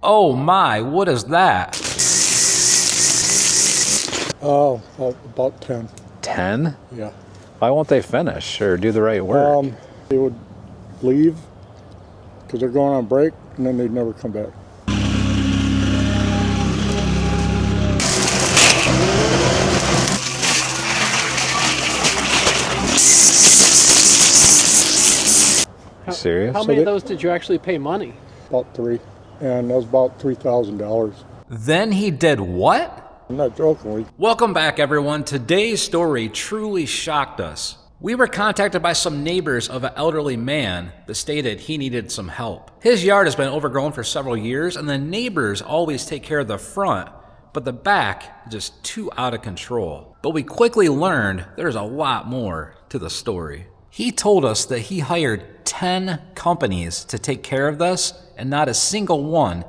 Oh my, what is that? Oh, about 10. 10? Yeah. Why won't they finish or do the right work? They would leave because they're going on break, and then they'd never come back. Serious? How many of those did you actually pay money? About 3, and that was about $3,000. Then he did what? I'm not joking. Welcome back, everyone. Today's story truly shocked us. We were contacted by some neighbors of an elderly man that stated he needed some help. His yard has been overgrown for several years, and the neighbors always take care of the front, but the back is just too out of control. But we quickly learned there's a lot more to the story. He told us that he hired 10 companies to take care of this, and not a single one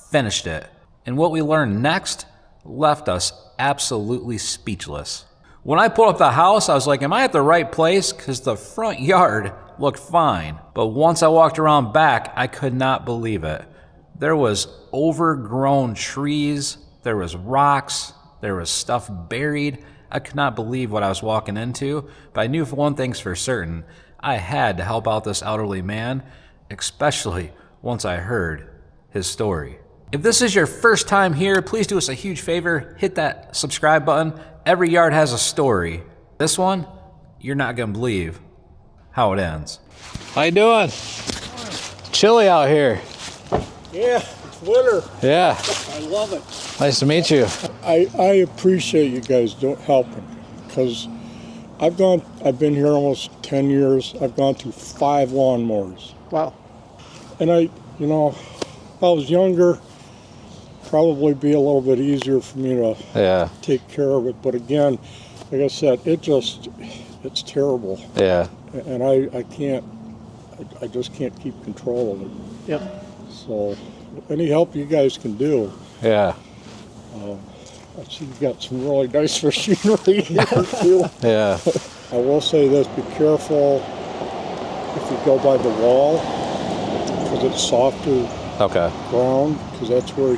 finished it. And what we learned next left us absolutely speechless. When I pulled up the house, I was like, am I at the right place? Because the front yard looked fine. But once I walked around back, I could not believe it. There was overgrown trees, there was rocks, there was stuff buried. I could not believe what I was walking into, but I knew for one thing's for certain. I had to help out this elderly man, especially once I heard his story. If this is your first time here, please do us a huge favor, hit that subscribe button. Every yard has a story. This one, you're not gonna believe how it ends. How you doing? Chilly out here. Yeah, it's winter. Yeah. I love it. Nice to meet you. I appreciate you guys helping, because I've been here almost 10 years. I've gone through 5 lawnmowers. Wow. And if I was younger, probably be a little bit easier for me to take care of it. But again, like I said, it's terrible. Yeah. And I just can't keep control of it. Yep. So any help you guys can do. Yeah. I see you got some really nice machinery here too. Yeah. I will say this, be careful if you go by the wall, because it's softer ground, because that's where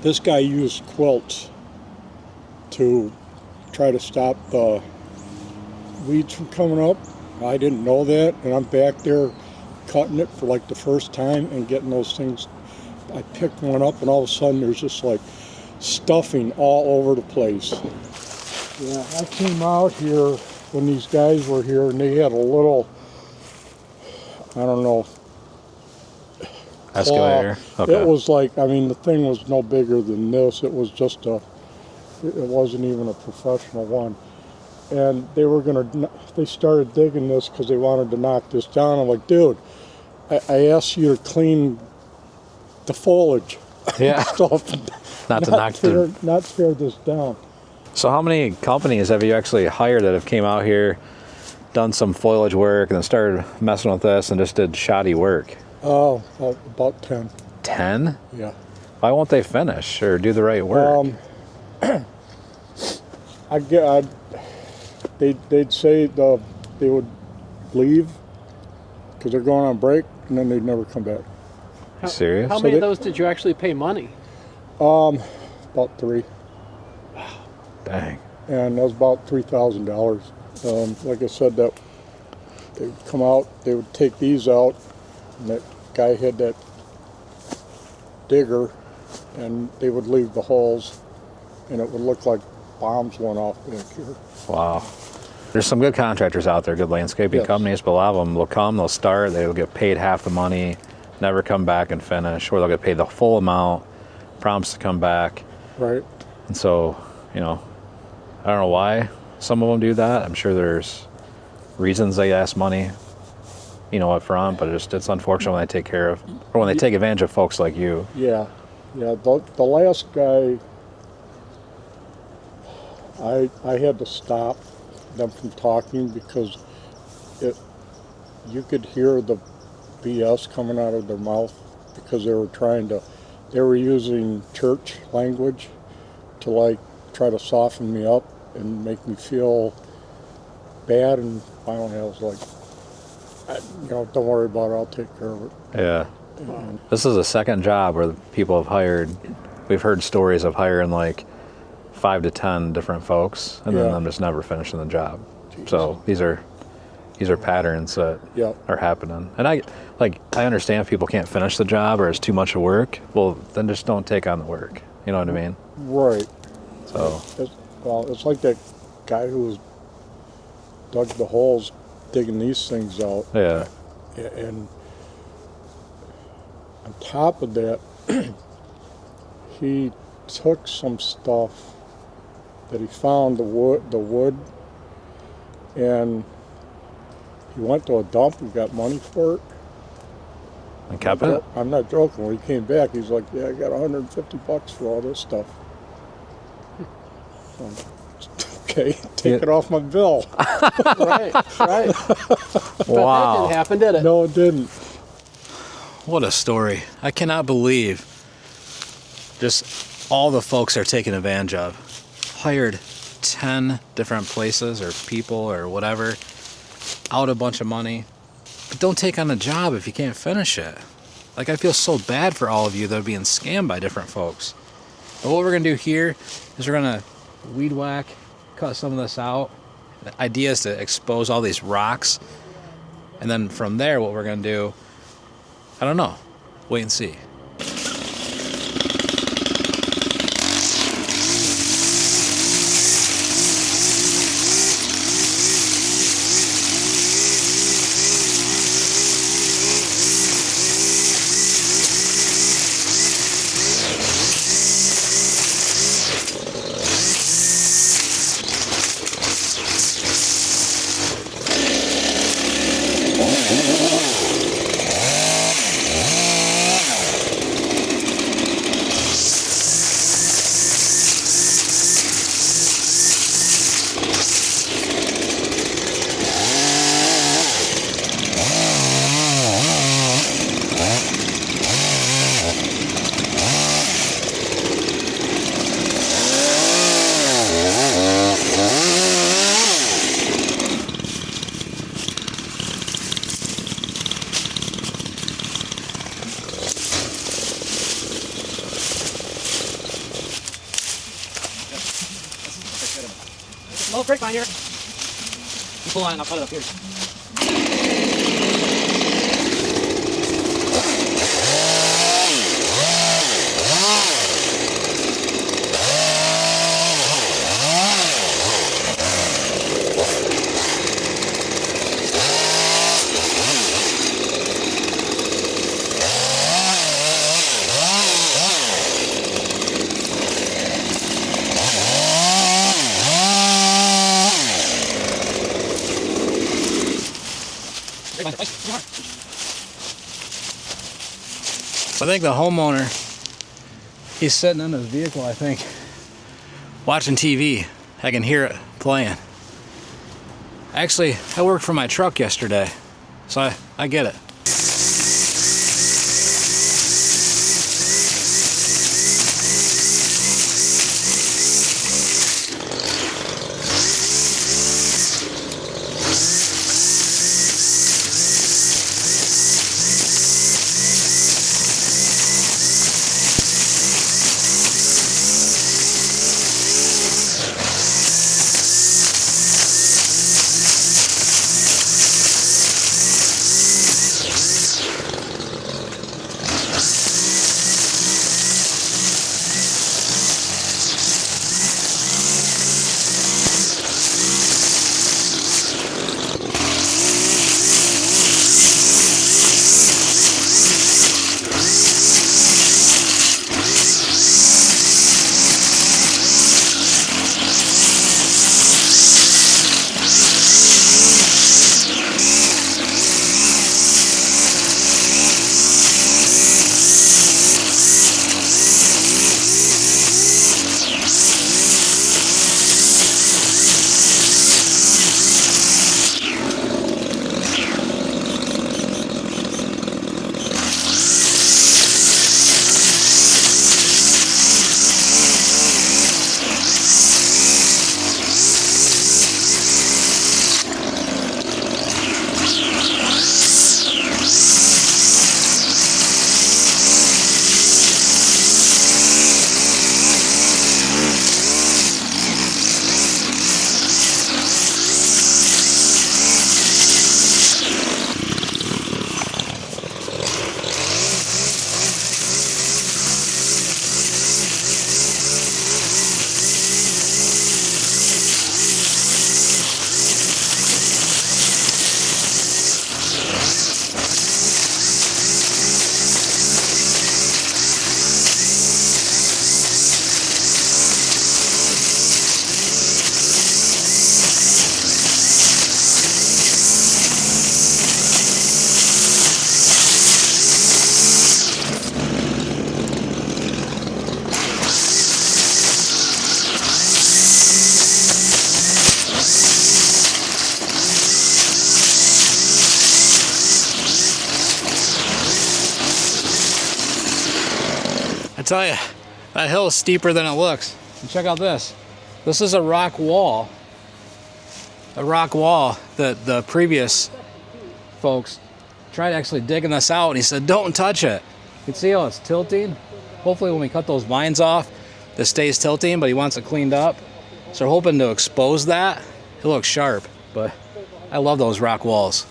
this guy used quilts to try to stop the weeds from coming up. I didn't know that, and I'm back there cutting it for like the first time and getting those things. I picked one up, and all of a sudden there's just like stuffing all over the place. Yeah, I came out here when these guys were here, and they had a little, I don't know, excavator. Okay. It was like, the thing was no bigger than this. It was just it wasn't even a professional one. And they started digging this because they wanted to knock this down. I'm like, dude, I asked you to clean the foliage. Yeah. Stuff. Not tear this down. So how many companies have you actually hired that have came out here, done some foliage work, and then started messing with this and just did shoddy work? Oh, about 10. 10? Yeah. Why won't they finish or do the right work? They'd say they would leave because they're going on break, and then they'd never come back. Serious? How many of those did you actually pay money? About 3. Dang. And that was about $3,000. Like I said, that they would come out, they would take these out, and that guy had that digger, and they would leave the holes, and it would look like bombs went off back here. Wow. There's some good contractors out there, good landscaping companies, but a lot of them will come, they'll start, they'll get paid half the money, never come back and finish, or they'll get paid the full amount, promise to come back. Right. And so, I don't know why some of them do that. I'm sure there's reasons they ask money, up front, but it's unfortunate when they take take advantage of folks like you. Yeah. The last guy, I had to stop them from talking because you could hear the BS coming out of their mouth, because they were using church language to try to soften me up and make me feel bad, and finally I was like, don't worry about it, I'll take care of it. Yeah. This is a second job where people have hired. We've heard stories of hiring like 5 to 10 different folks, and then Yeah. them just never finishing the job. So these are patterns that Yeah. are happening. And I understand if people can't finish the job or it's too much of work. Well, then just don't take on the work. You know what I mean? Right. So It's like that guy who was dug the holes, digging these things out. yeah, And on top of that, he took some stuff that he found, the wood, and he went to a dump and got money for it. and kept it. I'm not joking. When he came back, he's like, "Yeah, I got $150 for all this stuff." Okay, take it off my bill. Right, right. But that Wow. didn't happen, did it? No, it didn't. What a story. I cannot believe just all the folks are taken advantage of. Hired 10 different places or people or whatever, out a bunch of money, but don't take on a job if you can't finish it. Like, I feel so bad for all of you that are being scammed by different folks. But what we're going to do here is we're going to weed whack, cut some of this out. The idea is to expose all these rocks. And then from there, what we're going to do, I don't know. Wait and see. Little brake on here. You pull on and I'll cut it up here. I think the homeowner, he's sitting in his vehicle, I think, watching TV. I can hear it playing. Actually, I worked for my truck yesterday, so I get it. tell you, that hill is steeper than it looks. And check out this. This is a rock wall. A rock wall that the previous folks tried actually digging this out, and he said, don't touch it. You can see how it's tilting. Hopefully when we cut those vines off, this stays tilting, but he wants it cleaned up. So we're hoping to expose that. It looks sharp, but I love those rock walls.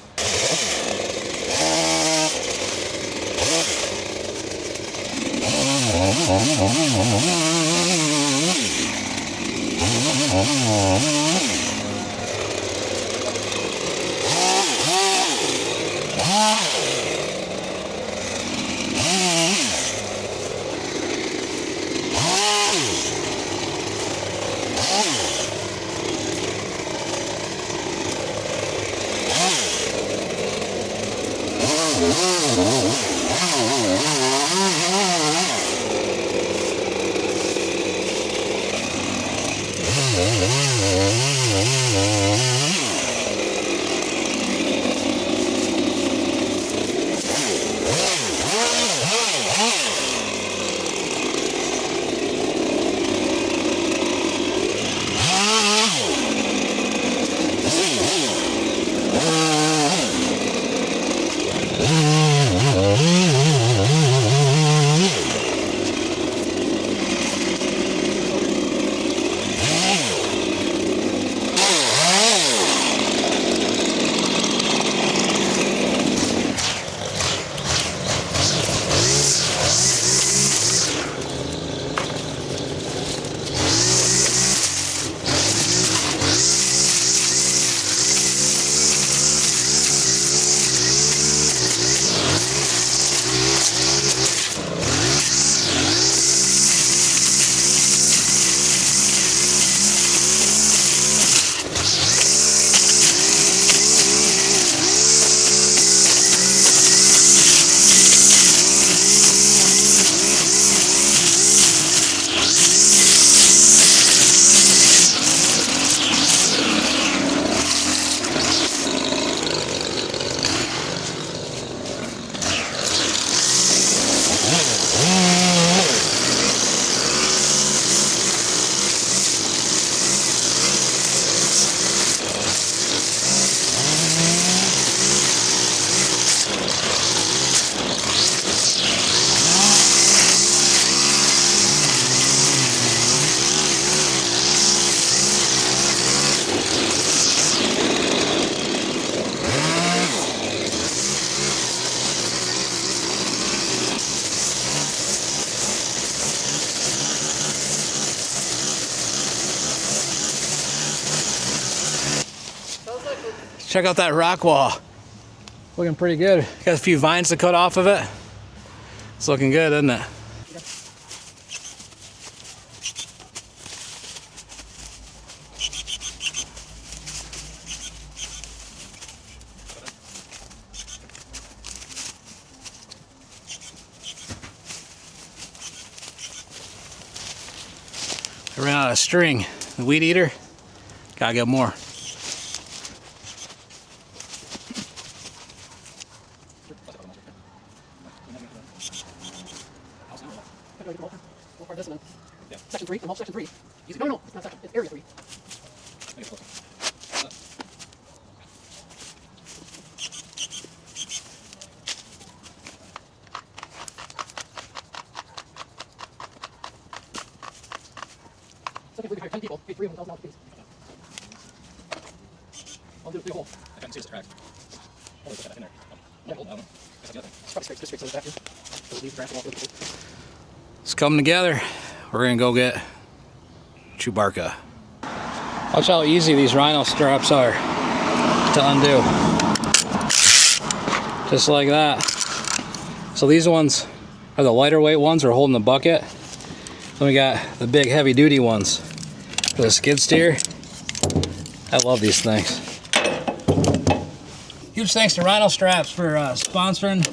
Check out that rock wall. Looking pretty good. Got a few vines to cut off of it. It's looking good, isn't it? I ran out of string. The weed eater, gotta get more. Section 3, I'm off section 3. No, it's not section, it's area 3. Second 3, we hired 10 people, paid $300,000 apiece. I'll do a big hole. I couldn't see this crack. Oh, look at that in there. Yeah. Hold on. That's the other thing. It's probably straight to the back here. So leave the grass and walk through. It's coming together. We're gonna go get Chewbacca. Watch how easy these rhino straps are to undo. Just like that. So these ones are the lighter weight ones we're holding the bucket. Then we got the big heavy duty ones for the skid steer. I love these things. Huge thanks to Rhino Straps for sponsoring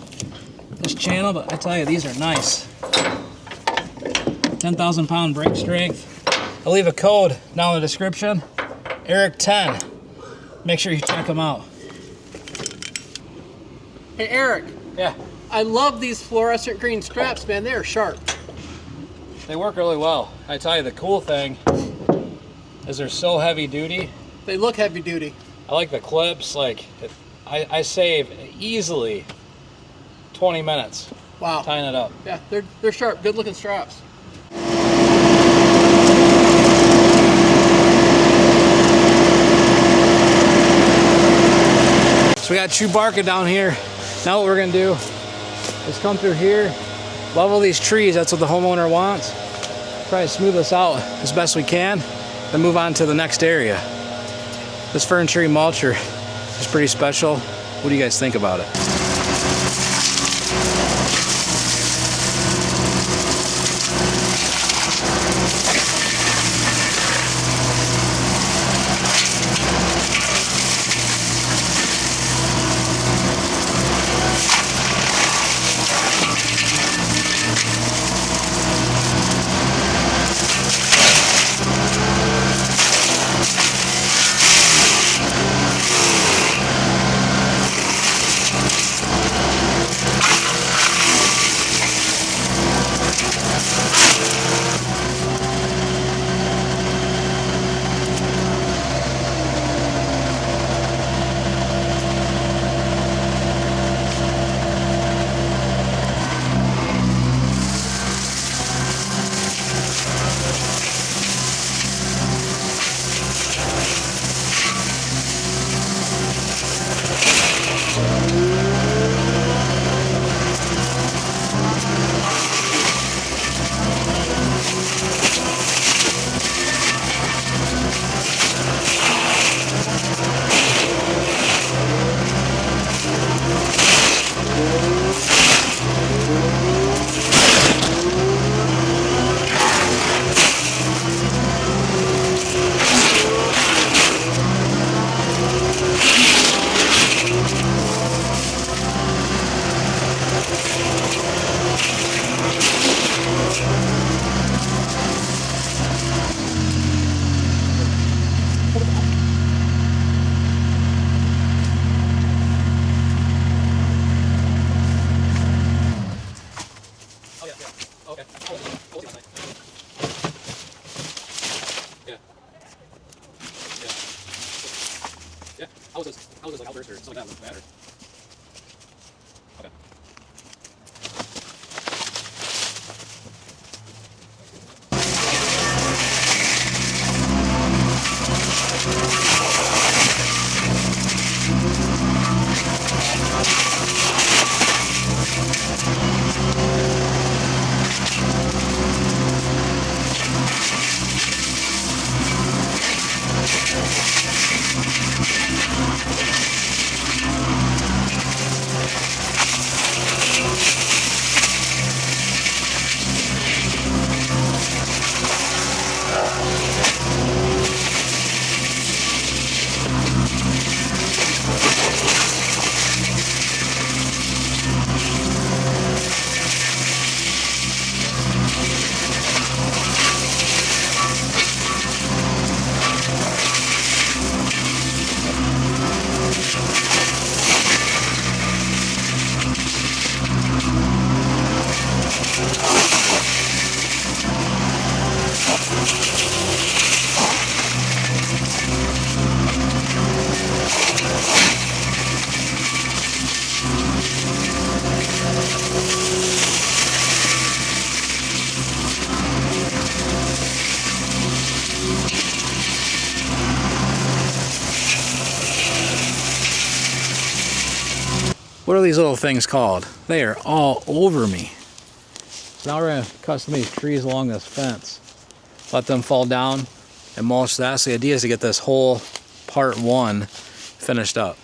this channel, but I tell you, these are nice. 10,000 pound brake strength. I'll leave a code down in the description. Eric10. Make sure you check them out. Hey Eric, Yeah. I love these fluorescent green straps, man. They're sharp. They work really well. I tell you, the cool thing is they're so heavy duty. They look heavy duty. I like the clips. Like, I save easily 20 minutes Wow. tying it up. Yeah, they're sharp, good looking straps. So we got Chewbacca down here. Now what we're gonna do is come through here, level these trees. That's what the homeowner wants. Try to smooth this out as best we can, then move on to the next area. This fern tree mulcher is pretty special. What do you guys think about it? How was this like outburst or something like that with the batter? Okay. What are these little things called? They are all over me. So now we're going to cut some of these trees along this fence. Let them fall down and mulch that. So the idea is to get this whole part one finished up.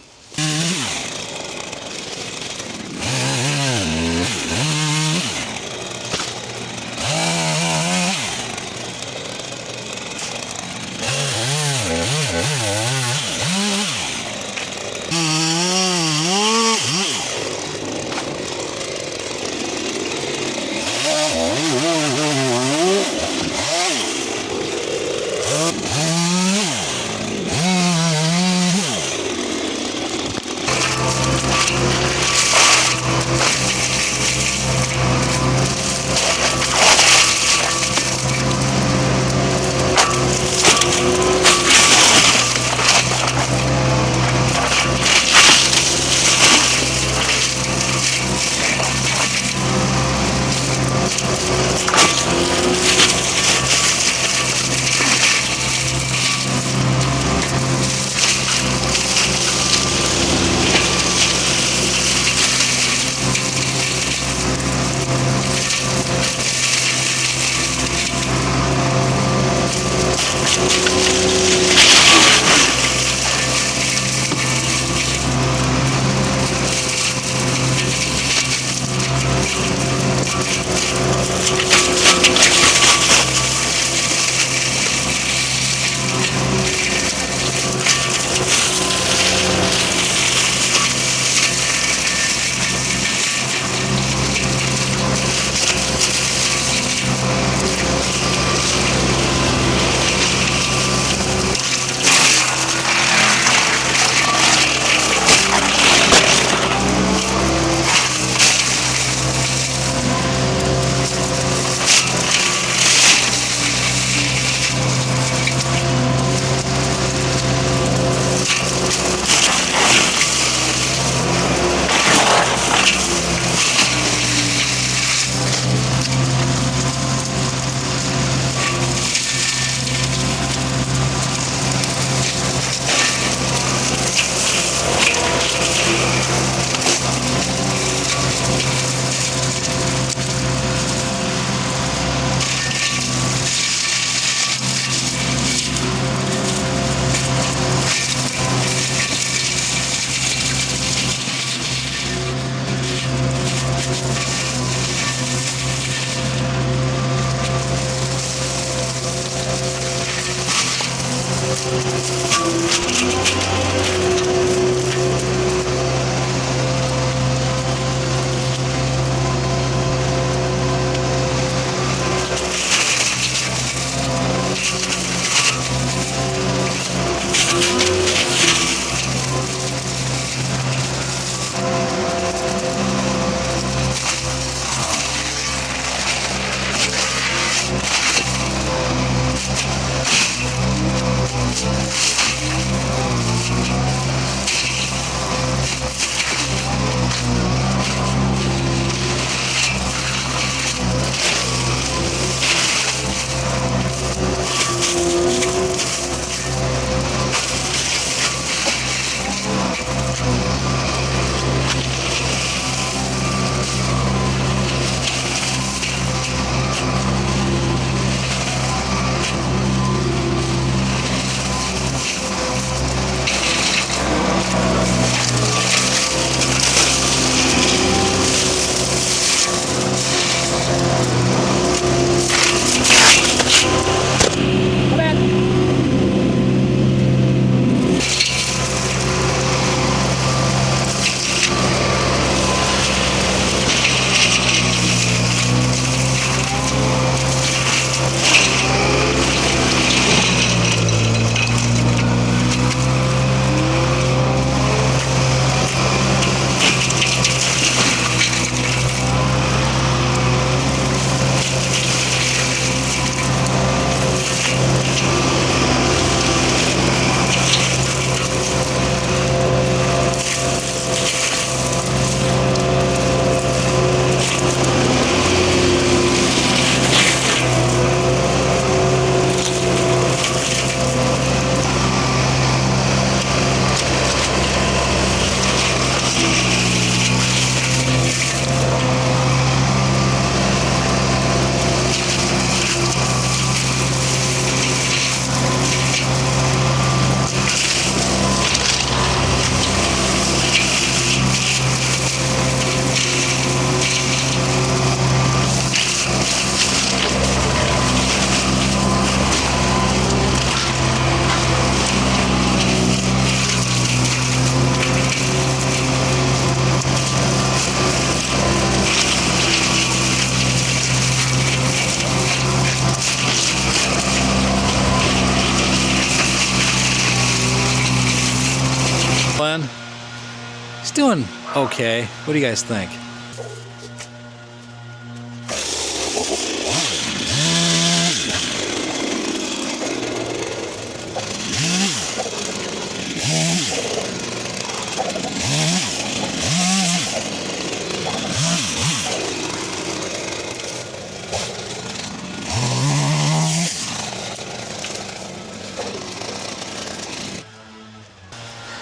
doing okay. What do you guys think?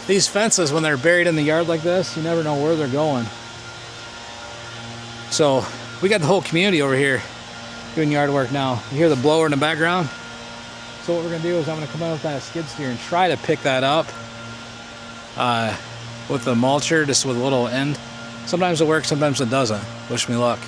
These fences, when they're buried in the yard like this, you never know where they're going. So we got the whole community over here doing yard work now. You hear the blower in the background? So what we're gonna do is I'm gonna come out with that skid steer and try to pick that up with the mulcher, just with a little end. Sometimes it works, sometimes it doesn't. Wish me luck.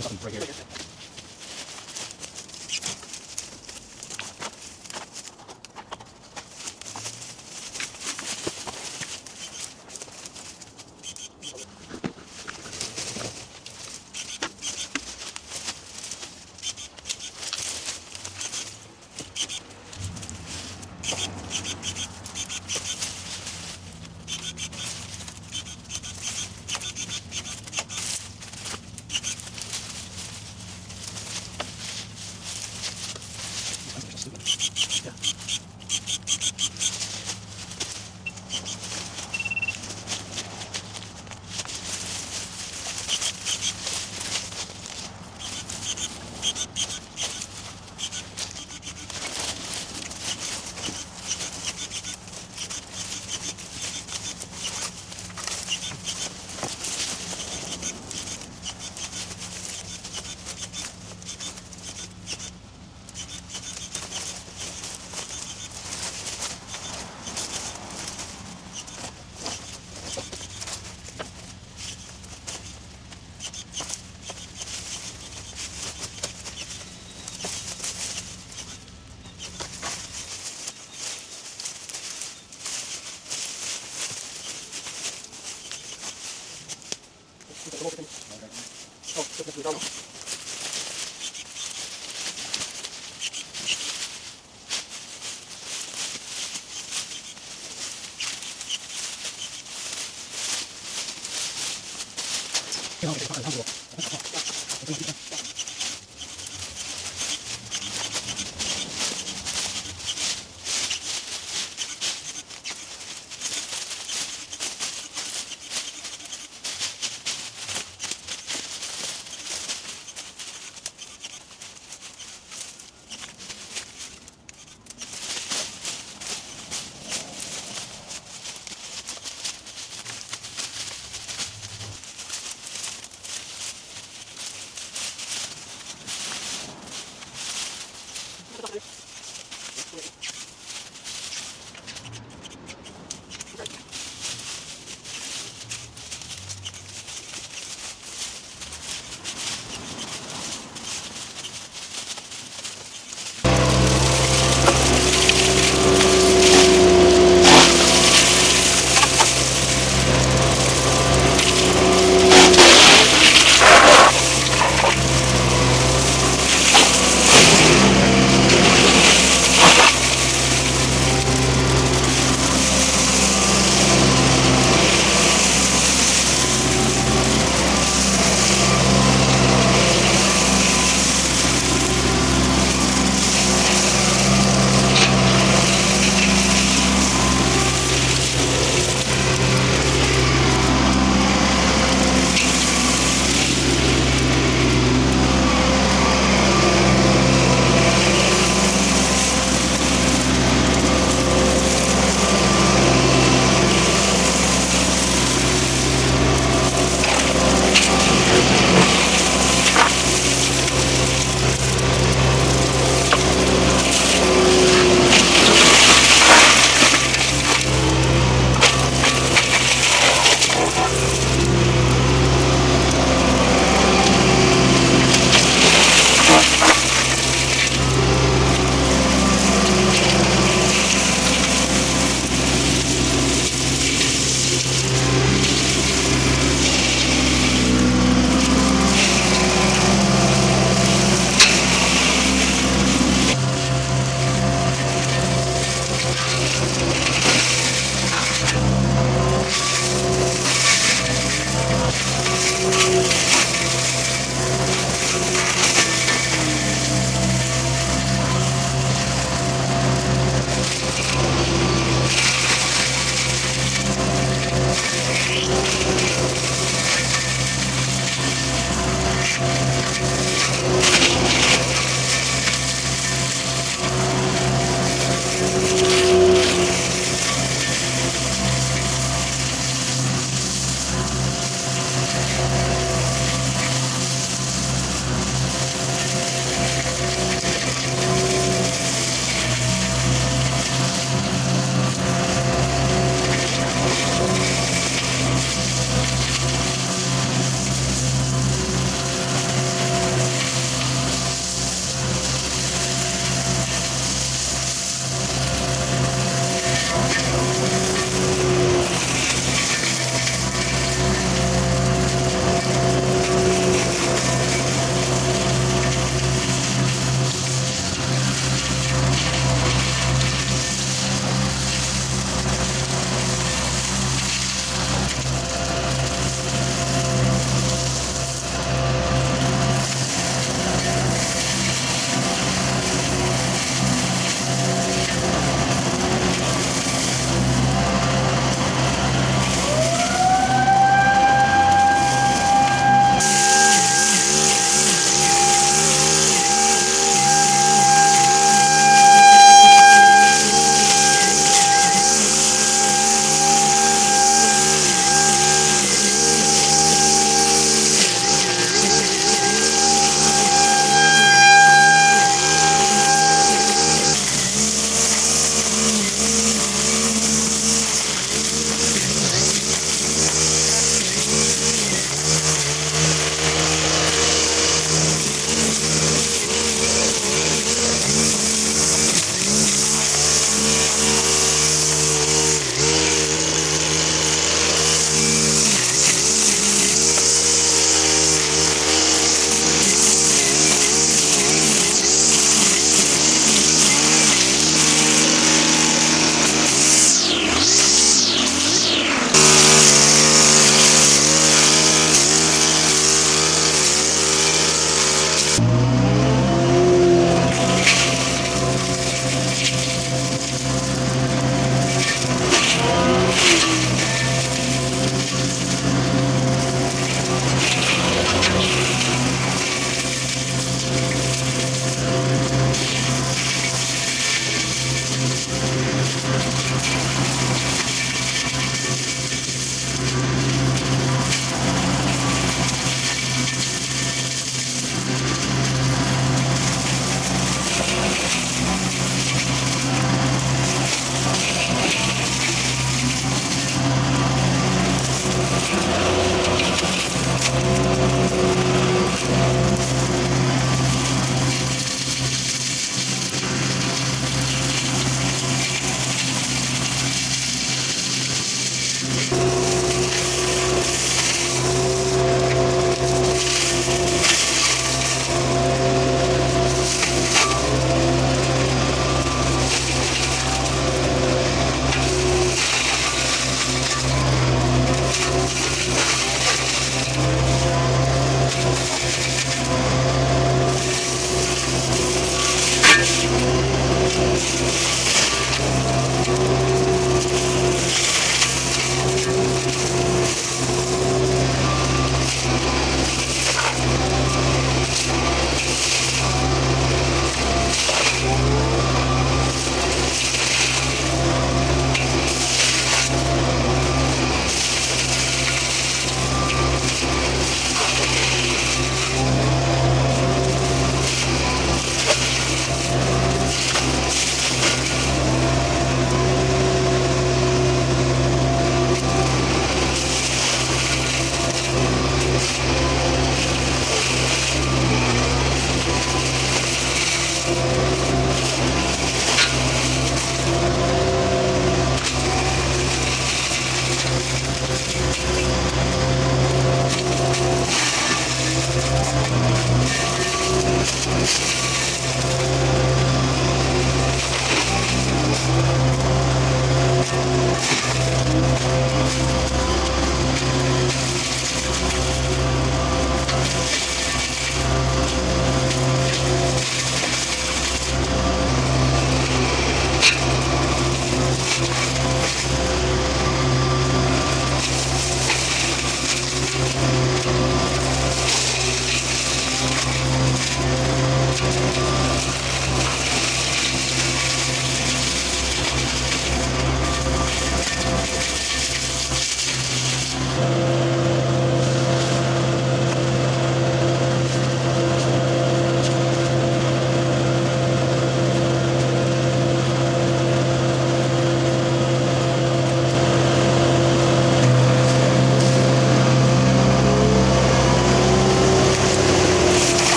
got something right here.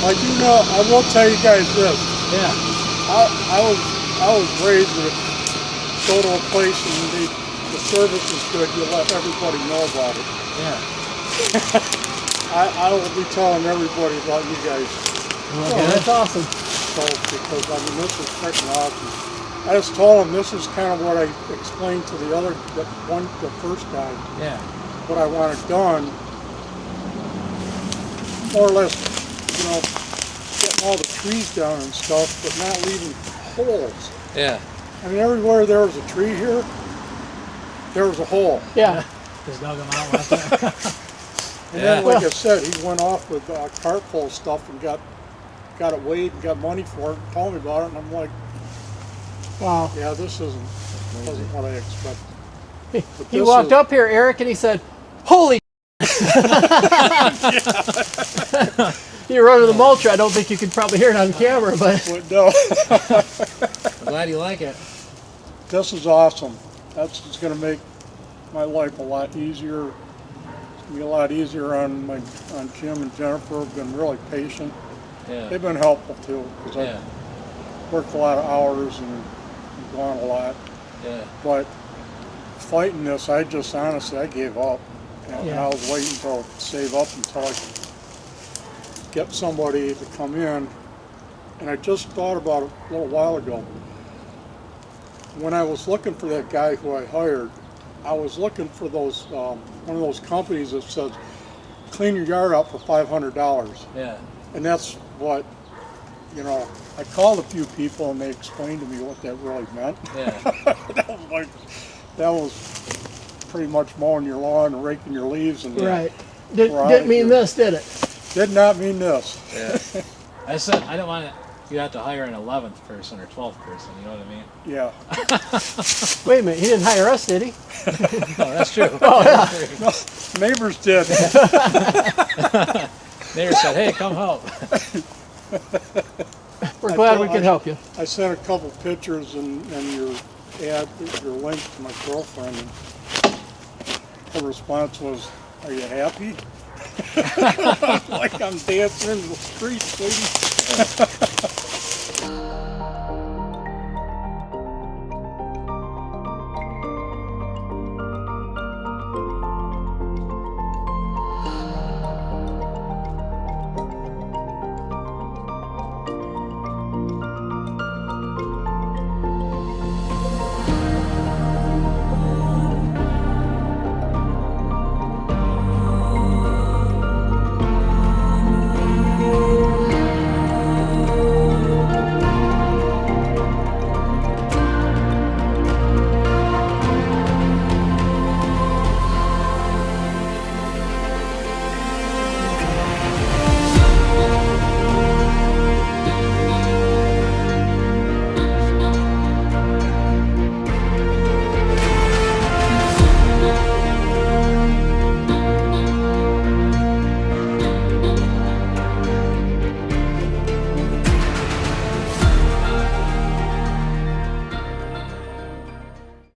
I do know. I will tell you guys this. Yeah. I was raised with go to a place and the service is good. You let everybody know about it. Yeah. I will be telling everybody about you guys. Oh, that's awesome. So because I mean this is freaking awesome. I just told him this is kind of what I explained to the first guy. Yeah. What I wanted done, more or less, you know, getting all the trees down and stuff, but not leaving holes. Yeah. I mean, everywhere there was a tree here, there was a hole. Yeah. Just dug them out last time. And then, like I said, he went off with a cart full of stuff and got it weighed and got money for it and told me about it. And I'm like, Wow. yeah, this wasn't what I expected. But He this walked is- up here, Eric, and he said, "Holy!" You run to the mulcher. I don't think you could probably hear it on camera, but But no, I'm glad you like it. this is awesome. That's just going to make my life a lot easier. It's going to be a lot easier on Jim and Jennifer. Have been really patient. Yeah. They've been helpful too because Yeah. I worked a lot of hours and gone a lot. Yeah. But fighting this, I gave up. And Yeah. I was waiting to save up until I could get somebody to come in. And I just thought about it a little while ago. When I was looking for that guy who I hired, I was looking for those one of those companies that says, clean your yard out for $500. Yeah. And that's what, you know, I called a few people and they explained to me what that really meant. Yeah. That was pretty much mowing your lawn and raking your leaves and Right. We're Didn't outta mean here. this, did it? Did not mean this. Yeah. I said I don't want you have to hire an 11th person or 12th person. You know what I mean? Yeah. Wait a minute. He didn't hire us, did he? Oh, that's true. Oh yeah. Neighbors did. Neighbor said, "Hey, come help." We're glad we could help you. I sent a couple pictures and your ad, your link to my girlfriend. And her response was, "Are you happy?" Like I'm dancing in the streets, lady.